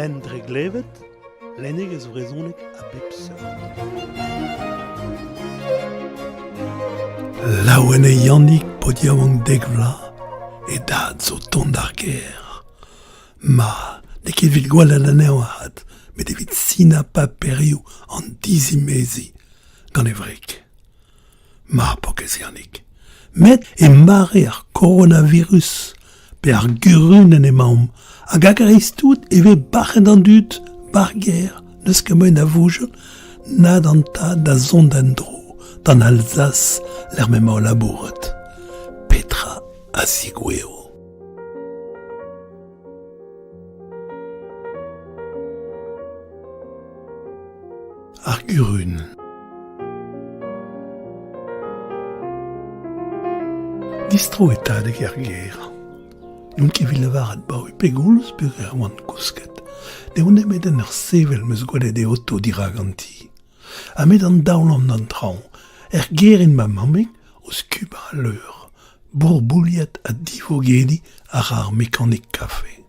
en dre glevet, lennig ez vrezonek a bep seurt. Laouene Yannick podiamant degvla, e dad zo tont ar ger. Ma, ne ket vid gwall an aneo ahat, met evit sina pa perioù an dizimezi gant evrek. Ma, pokez Yannick. Met e mare ar coronavirus pe ar gurunen emaom, hag agareiz tout eve bachet an dud bar ger, neus ket moen a voujel, nad an tad da zont an dro, dan Alsace l'er memañ labouret. Petra a zigweo. Ar gurunen. Distro etadek er ger. N'on ket vil lavaret bao e pegoulz peog er oan kousket. Ne on emet en ur sevel meus gwelet e auto diraganti. A met an daoulam d'an traoù, er gerin ma mamek o skuba a leur. Bourbouliet a divogedi ar ar mekanik kafe.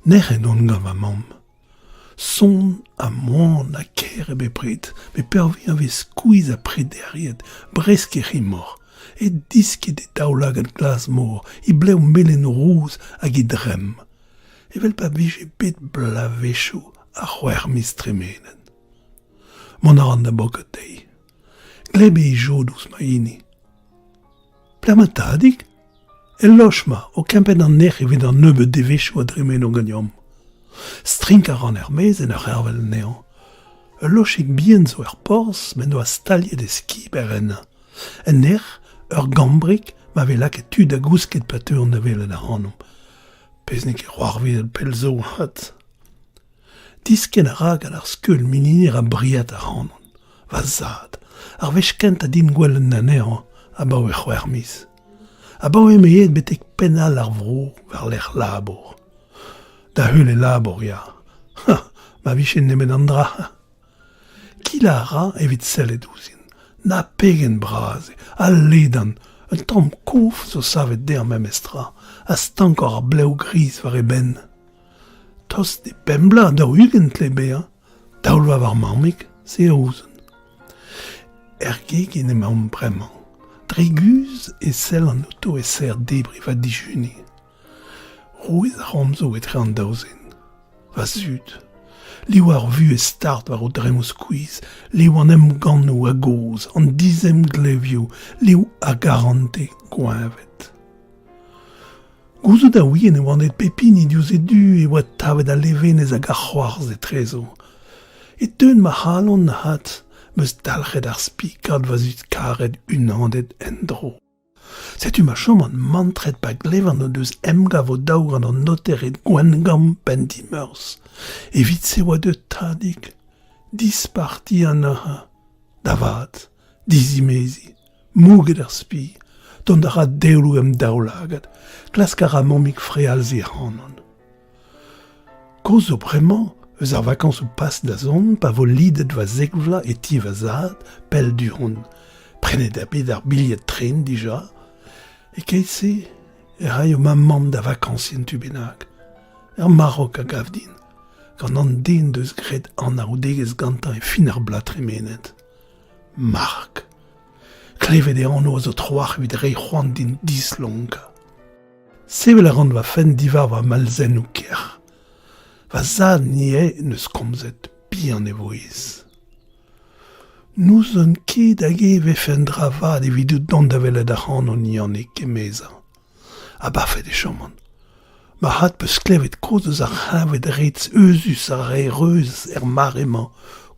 Nec'h en on gant ma mam. Son a moan a ker e bepret, me pervi a vez skouiz a prederiet, bresk e rimor. E disket e daoulag an glas mor, I bleu melen rouz hag I drem. Evel pa vije bet blavechou a c'hwermiz tremenen. Mon a ran da boket dei. Gleb e jodous ma ini. Plamatadik? E loch ma, o kempen an nec'h evit an neube devechou a dremen o gagnam. Strink a ran mez en ur hervel neon. E lochik bien zo ur porzh, men oa staliet e ski beren. En nec'h, ur gambrik, ma velak e tud a gousket pateur na velet ar hanom. Peznik e c'hoarvid el pelzo hat. Disken a ra gant ar skeul mininer a briat ar hanon. Va zad, ar vechkent a din gwellen na neon, a bao e c'hwermiz. A bao e meiet betek penal ar vro war l'er labour. Da heul e labour, ya. Ha, ma vichen nemet an dra. Kila a ra evit sellet ouzin. Na pegen braze, a ledan, un tamm kouf zo savet der mem estra, a stankor ar bleu gris war e ben. Tos de pembla da ugent le bea, daoul va war marmik, se ouzen. Gegen emaom bremañ. Driguz e sell an auto e ser debri va dijuni. Rouez a romzo etre an daozen. Va zud. Liou ar vu e start war o dremous kouiz, liou an em gannou a goz, an dizem glevioù, liou a garante goavet. Gouzout a ouien e oan et pepini diouz e du e oa tavet a levenez hag a c'hoarz e trezo. E teun ma halon na hat, meus dalc'het ar spikad va zut karet unandet en dro. Setu ma chom an mantret pa glevan o deus emgav o daour an an noteret gwengam pen dimeurs. Evit se oa de tadik, disparti an aha, davad, dizimezi, mouget ar spi, dont a ra deoulou em daoulagat, klask a ra momik freal zi hanon. Koz o bremañ, eus ar vakans o pas da zon, pa vo lidet va zegvla e ti va zad, pel du hon. Prenet a bet ar biliet tren dija, e keitse, e rai o ma mam da vakansien tu bennak. Marok a gav din, gant an den deus gret an a oudegez gantañ e fin ar blat remenet. Mark. Klevet e an oa zo troar evit re c'hoant din dislonka. Sevel a ran va fen divar va malzen ou ker. Va zad ni e neus komzet bihan e voez. Nous un ket hag e vefen dravad evit out dont da velet ar hanon Yannick e meza. A bafet e choman. Ma hat peus klevet koz eus ar c'havet retz euzus ar reuz mar emañ.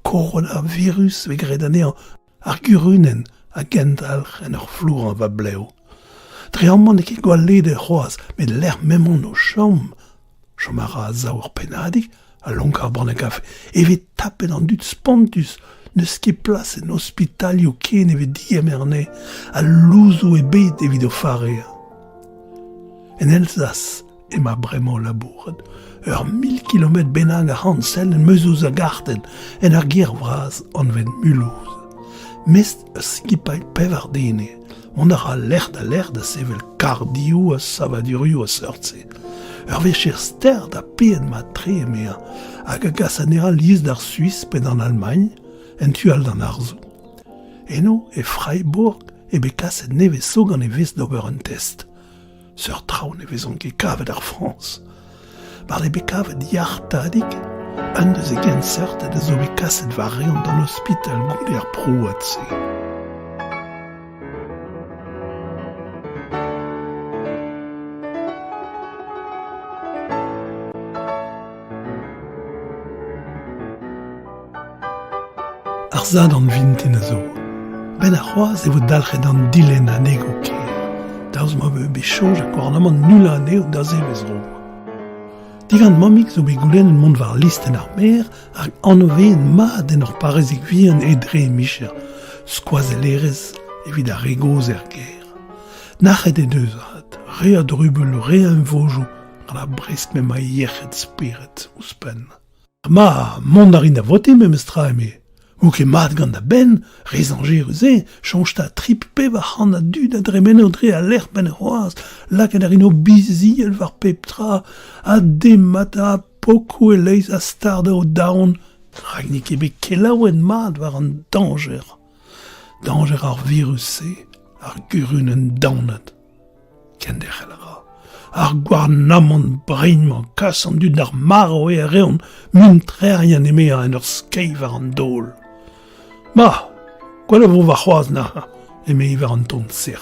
Coronavirus ve gret anezhañ ar gurunen a gendalc'h en ur flour an va bleu. Treamman e ket gwall led e c'hoaz, met l'er memon no chom. Chom a ra a zaour penadik, a lonk ar bran e kafe, evet tapen an dud spontus, neus ket plas en ospitalioù ken evet diem erne, a louzou e bet evit o fare. En Alsace, ema bremañ labouret, ur 1000 kilomet bennak a ran sell en meuzouz a garten, en ar ger vraz anvet mulouz. Mest a skipay pevar dene, on a ra lerd a sevel kardioù a savadurioù a seurtse. vechir ster da peet ma tre emea, hag a gas anera liz d'ar Suisse pe d'an Allemagne, en tual d'an Arzo. Eno e Freiburg e bekas et neve so gant e vez d'ober un test. Seur traoù ne vezon ket kavet ar France. Mar e bekavet yartadik, un deus e gen cert e zo bekas et va reont d'an hospital gout er proat se. Ar zad an vintin a zo. Ben a c'hoaz e vo dalc'het an dilen a nego ket. Daouz ma veu bechonj a kwarnamant nul aneo da zevez ro. Digant mamik zo be goulenn un mont war listen ar mer hag anove mat en ur parezik vihan e dre micher, skoazelerez evit a regoz er ger. Nachet e deuzat, re a drubel, re a envojou, gant a bresk me ma yechet spiret ouzpen. Ma, mont a rin da vote me mestra eme. Ou ket mat gant da ben, rezanger euze, chanj ta trip pe va c'han a dud a dremen o dre a l'er ben e c'hoaz, laket a rin o bizi el var pep tra, a demat a pokou e leiz a starde o daon, rak ni ket bet kelaouet mat war an danger. Danger ar virus se, ar gurun en daonet. Ken derc'hel ra. Ar gwarnamant breinman kas an dud ar maro e a reon, mun trerien emea en ur skei war an dol. Ma, gwell vo va c'hoaz na, eme iver an ton ser.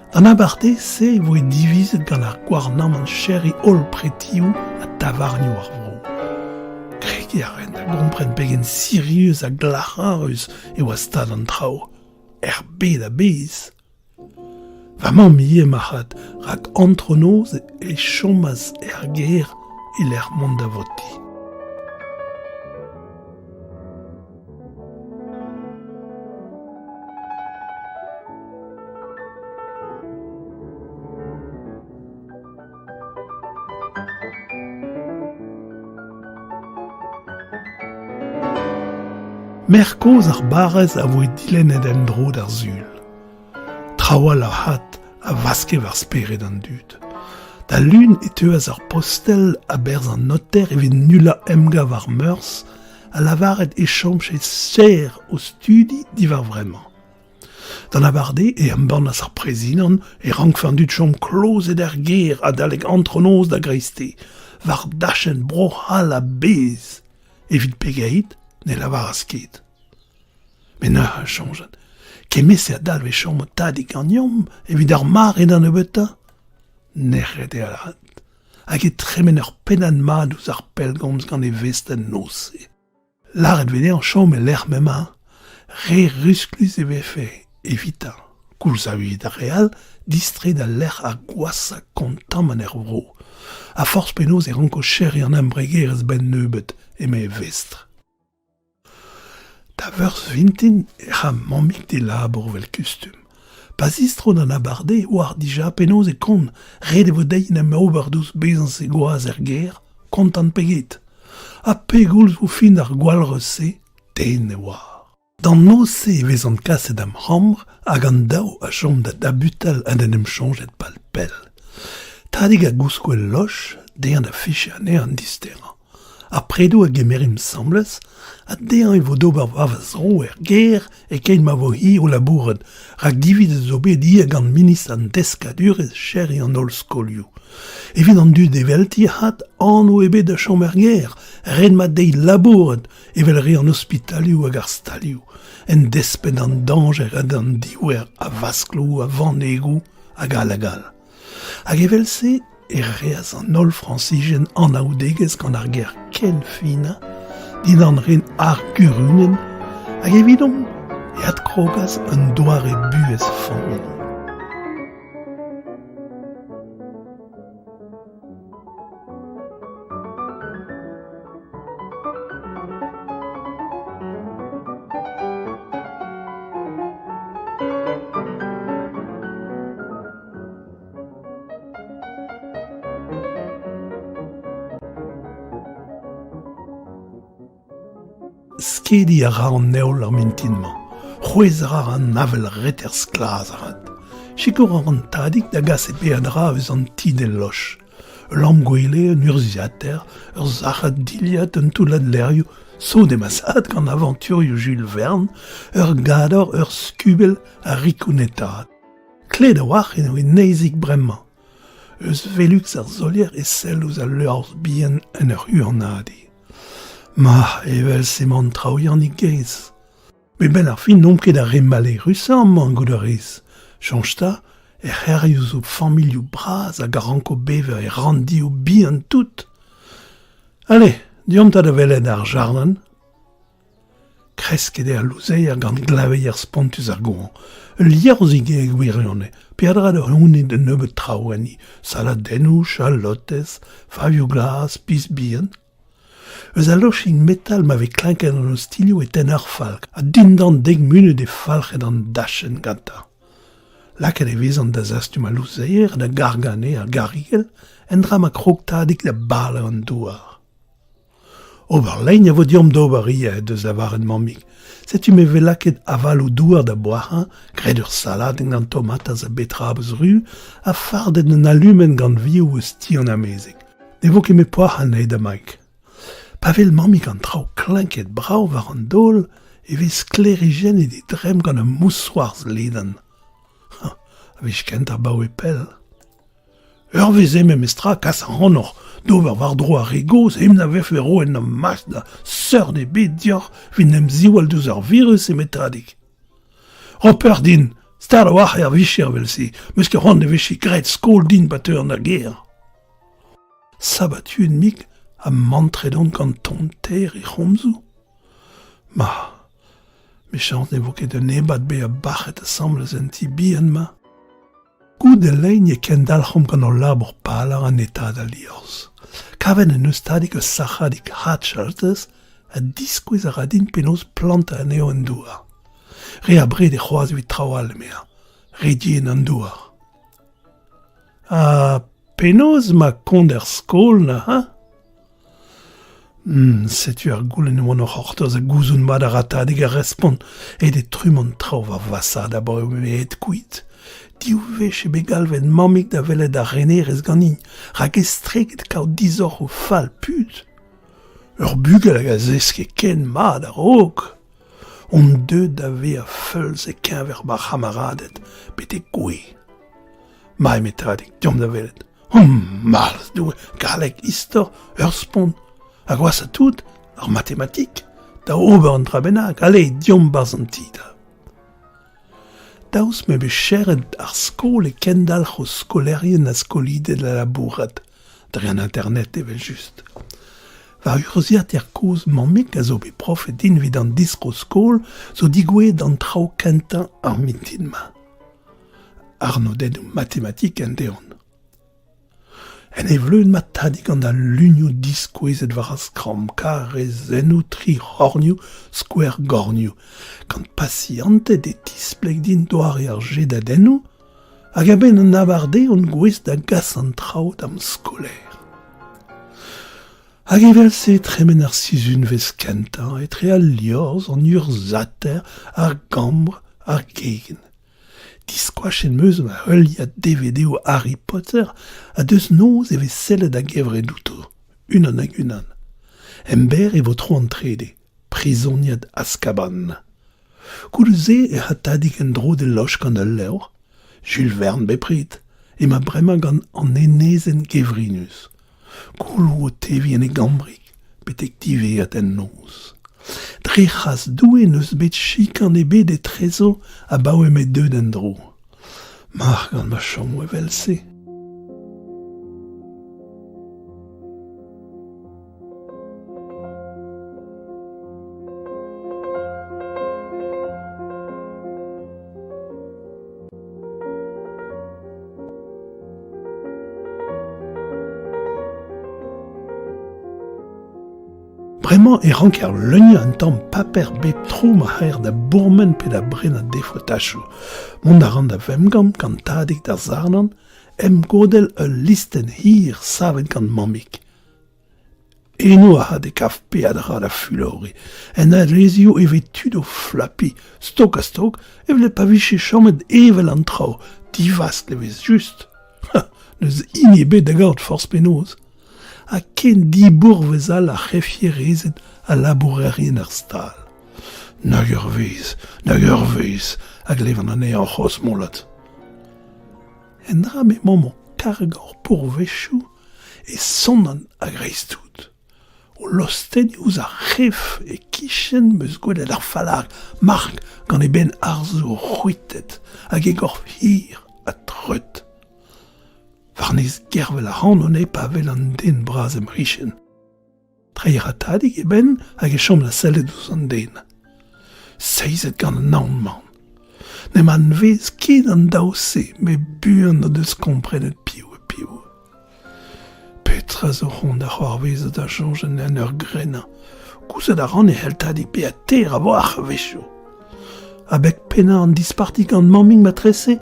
Dan abarde se vo e divizet gant ar gwarnamant cher e ol pretioù a tavarnioù ar vro. Grege a ren da gompren pegen sirieus a glac'hareus e oa stad an trao. Bet a bez. Vamañ miye machat rak antronoz e chomaz er ger e l'er mont da voti. Merkoz ar barrez a voe dilennet en dro d'ar zul. Trawal a hat a vaske war speret an dud. Da lun e teuaz ar postel a berz an noter evit nula emga war meurs, a lavaret e chomche ser o studi divar vremañ. Dan abarde e am bannas ar prezinan e rankfan dud chom klozet er ger a daleg antronoz da greiste, war dachen brohal a bez, evit pegait ne lavar asket. Men a chanjat. Kemese a dal ve chom o tadik an yom evit ar mar edan e beta? Nec'het e alat. Hag e tremen ur penan mad ouz ar pelgomz gant e vesten nose. Laret vede an chom e l'er mema, re rusklus e vefe, evita. Koulz a evit a real, distre da l'er a gwasa kontam an er vro. A forz penoz e ranko cheri an embregerez ben neubet eme e vestre. Da veurs vintin e c'ha mamik de labor vel kustum. Pazistro d'an abarde war dija penoz e kon red e vo deien em oberdouz bezans e goaz er ger, kontant peget. A pegoulz vo fin ar gwalrese, den e war. Dan nose e vezan kaset am c'hamr hag an daou a chom da dabutal an en em chanjet pal pel. Tadig a gouskwel loch, dean da fiche ane an distera. A predo a gemerim sambles, a dean e vo d'ober vavaz ro er ger e kein ma vo hi o labouret, rak divid e zo bet ia gant minis an deskadur e cheri an ol skolioù. Evit an dud e velti hat an o ebe da chom er ger, red ma dei labouret e vel re an ospitalioù hag ar stalioù, en despet an danger ed an diwer a vasklou, a vanegou, hag a lagal. Hag evel se e reaz an ol francijen an aoudegez gant ar ger ken fina, din an ren ar gurunen, hag evidon e at krogaz un doar e buez fan. Skedi a ra an neol ar mintinman. C'hwez a ra an navel reter sklaz a rat. Chikor ar an tadik da gas e pe a dra eus an tid e loch. l'homme gwele, un ursiater, zachat diliat, un toulad l'erioù, so demasad gant aventurioù Jules Verne, gador, skubel a rikounetat. Kled a wach en oe neizik bremañ. Eus velux ar zolier e sell ouz a leurz bien en ur huanadi. Ma, evel sement traoù yannig geiz. Bet ben ar fin nomket a remale russan man gout ur riz. Chanjta, e c'herioù zo familioù braz a garanko bever e randioù bien tout. Allez, diomta da velet ar jardin. Kresket ar louzeier gant glaveier spontus ar goan. Lierzig e gwirionne, piadra da hounet de nebeut traoani, saladennou, chalotes, favio glas, pis bien. Eus a loching metal m'ave klinket an o stilioù eten ur falk, a dindan 10 munud e falchet an dachen ganta. Laket e vezan da zastum a louzeier, da gargane ar garigel, en dra ma krogtadik da bale an douar. Ober lein a vo diom d'ober ia deus da varet mammig. Setu me velaket aval o douar da boarin, gret ur salad gant tomatas a betrabez ru, a fardet un alumen gant vioù eus tion amezig. Ne vo ket me poac'h an eid amaik. Pavel mammig an traoù klinket brao war an dol, e vez klerigen e de drem gant un moussoarz ledan. A vez kent ar baou e pel. Ur veze me mestra kas an honor, dover war dro a regoz, em na vef vero en am mas da seur de bet dior vin em ziwal deus ar virus e metadik. Roper din, star a wach ar vicher vel se, meus ket ron e veche gret skol din bateur na ger. Sabatu en mig a mantredon gant ton ter e c'homzou. Ma, mechant ne vo ket un ebat be a bachet a samlez en ti bien ma. Gout e lein e ken dalc'hom gant ur labour palar an etad a liorz. Kaven en eustadik eus sachadik hatchaltez a diskouez a radin penaos planta an eo an douar. Re a bred e c'hoaz evit traoal mea, redien an douar. A penaos ma kont er skol na, ha? Setu ar goulenn oan ur c'hortoz a gouzoun mat a ratadik a respont e de trumant traoù va vasad a bore me et kuit. Diou vech e begalvet mammig da velet a renerez ganin, rak e streget kaout dizor o fal put. Ur bugel hag a zeske ken mat ar rog. On deud da ve a feulz e kenver bar chamaradet, bet e goe. Ma e metadik, diom da velet. Malz doue, galek istor, ur spont. Hag oas a tout, ar matematik, da ober an trabenag, ale, diom barz an tida. Daoust me becheret ar skol e kendalc'h o skolerien a skolidet la labourat, dre an internet evel just. Va urziat er koz mammig a zo be prof e din vid an distro skol zo digouet an traoù kentan ar mintin ma. Arnodet ou matematik en deon. En e vleun mat tadik an da lunioù diskouezet war a skram, karez, ennou, tri, hornioù, skouer gornioù, kant pasiante de tispleg din doare ar jedadennou, hag a ben an avarde on gwez da gas an traoù am skoler. Hag evel se tremen ar sizun vez kentan, etre al liorz an ur zater, ar gambre, ar gegen. Diskoach en meus ma heuliat DVD o Harry Potter a deus noz e vez sellet a gevre douto, unan hag unan. Ember e vo tro an trede, prisoniad Azkaban. Koulze e hatadik en dro de loch gant al leur, Jules Verne beprit, e ma bremañ gant an enezen gevrinus. Koulou o tevi en e gambrik, betek diveat en noz. Dre c'has doue neus bet chikan e bet e trezo a baouem e deud en dro. Mar gant ma chom evel se. Bremañ e rank ar leuniñ an tamm paper bet tro ma c'her da bourmen pe da bren a defotachou. Mont a ran da vemgam kantadik da zarnan, em godel ul listen hir savet gant mammig. Eno a ha de kaf peadra da fulori, en a rezio evet tud o flapi, stok a stok, evlet pa viche chomet evel an trao, divast levez just. neus inebe da gaout force penoz. A ken dibour vezal a refierezet a labourerien ar stal. Nag ur vez, hag levan an e an c'hos mollat. En dra me mo kargor pourvechou e sonan a greistout. O lostenioù a ref e kichen meus gwelet ar falag mark gant e ben arzo c'hwitet hag e gorf hir a treut. Varnez gervel a ran on e pavel an den braz em richen. Treier a tadig e ben hag e chom la sellet ouz an den. Seizet gant an naonman. Ne man vez ket an daouse me buan o deus komprenet piou e piou. Petra zo c'hont a c'hoarvezet a jongen en ur grena. Kouzet a ran e heltadig pe a ter a boach a vechou. Abek pena an dispartig an mammig matrese,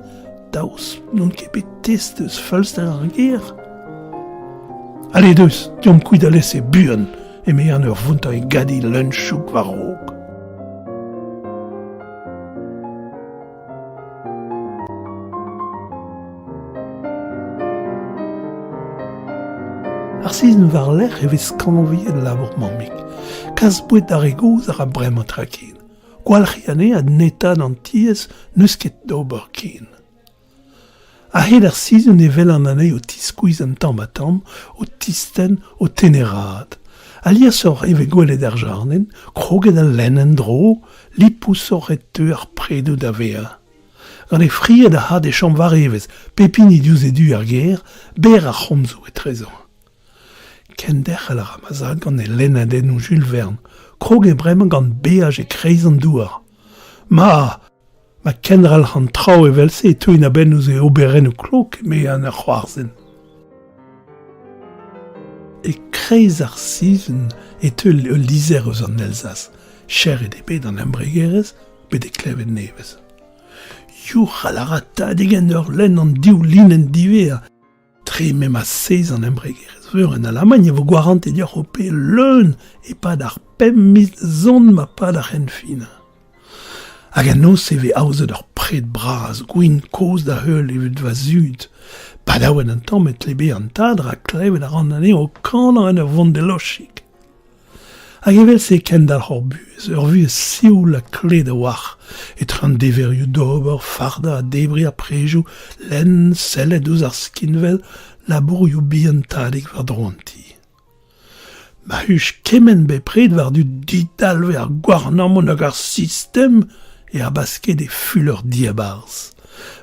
daous non ket bet testeus falster ar ger. Allez deus, diom kouid a lese buan, e me an ur vunta e gadi lunchouk war rog. Ar sizn war lec'h e vez kanviet labour mammig. Kaz bouet ar egoz ar a bremañ traken. Gwalc'hi ane ad netad an tiez neus ket d'ober ken. A hed ar sizn e vel an ane o tiskouiz an tamm a tamm, o tisten, o tenerad. Alias or eve gwelet ar jarnen, kroget a lenn dro, lipous or et teu ar predoù da vea. Gant e friet a had e chom war evez, pepini diouz edu ar ger, ber ar c'homzo e trezor. Ken derc'hel ar amazad gant e lennadenn ou Jules Verne, krog e bremañ gant beaj e kreiz an douar. Ma kendral an trao e velse e teuin a ben ouz e oberenn o klok me an ar c'hoarzen. E kreiz ar sizn e teu lizer eus an Elzas, cher e debet an embregerez, bet e klevet nevez. Your a la ratadig en ur lenn an diou linen diver, tre me ma seiz an embregerez. En Allemagne, vo gwarant e dioc'h o pe leun e pad ar pem mis zon ma pad ar renfina. Hag an nos e ve aouzet ur pred braz, gwin koz da heul evit va zud. Padaouet an tamm et lebe an tad ra klevet ar an ane o kanan en ur vont de lochik. Hag evel se ken dal c'hor buez, ur vu e sioul a kled a war, et ran deverioù d'ober, farda a debri a prejou, lenn, sellet ouz ar skinvel, labourioù bihan tadig war dronti. Ma huch kemen be pred war du didalve ar gwarnamon hag ar sistem e ar basket e fuleur diabarz.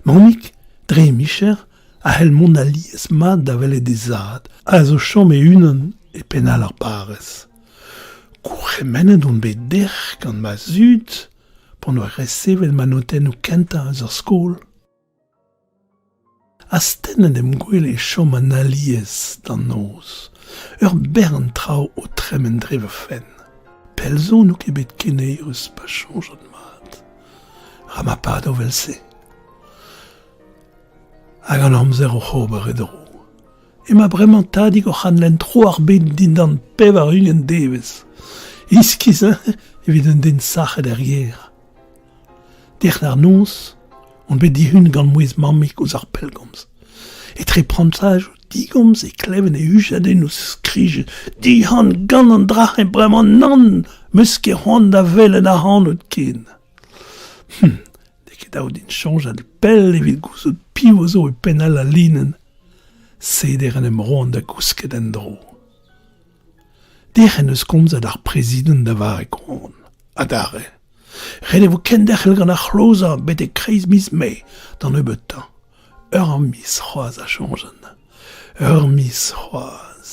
Mammig, dre micher, a hel mont a liez mat da vele de zad, a zo chom e unan e penal ar barez. Kourchemennet on bet derch gant ma zud, pon oa resevel manoten ou kenta eus ar skol. Astennet em gwele e chom an aliez d'an noz, ur bern trao o tremen dreve fen. Pelzo nou ket bet kenei eus pa chanjot mat. Ramapad o velse. Hag an amzer o c'hober e dro. E ma bremañ tadig o c'han len tro ar bet din d'an pev ar ungen devez. Iskiz, evit un den sachet er ger. Dec'h ar noz, on bet dihun gant mouez mammig ouz ar pelgomz. Et tre prantaj o digomz e kleven e ujadenn ouz skrije. Dihan gant an drach e bremañ nan, meus ket c'hoant da velen a hanot ken. Deket daou din chanjad pel evit gouzot piv zo e penal a linen. Seder en em roan da gousket en dro. Dec'h en eus komzat ar prezident da var e kron. Adare. Red vo ken derc'hel gant ar c'hloza bet e kreiz mis me d'an ebeutañ. Ur mis c'hoaz a chanjen. Ur mis c'hoaz.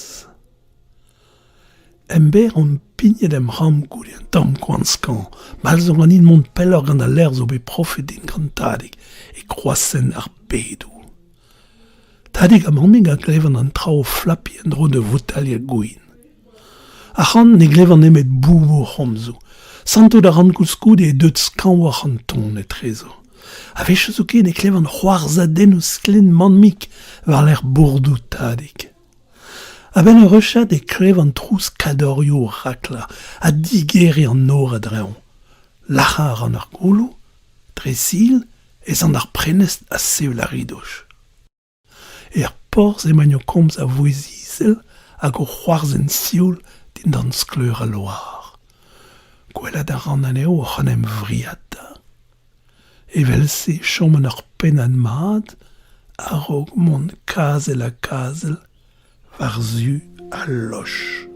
Ember on pignet em ram gouli an tamm kwanzkan. Mal zo gant in mont peller gant a ler zo bet profet din grantadig e kroasenn ar bedou. Tadig a mammig a glevan an trao flapi en dro de votaliet gouin. A c'han ne glevan emet boubo c'homzo. Santo da ran koulskoud e deut skanwar an ton e trezo. A vech zo ket ne klevan c'hoarzadenn o sklen mammig war l'er bourdou tadig. A ben ur rechat e klevan trous kadorioù rakla a digeri an nor a dreon. Lachar an ar goulou, tresil, ez an ar prenest a seul a ridoch. Er porz emañ o komz a voezizel hag o c'hoarzen sioul din d'an skleur a loar. Gwelet a ran aneo o c'hanem vriad da. Evel se chomen ur pennan mat, a-raok mont kazel a kazel, war zu a loch.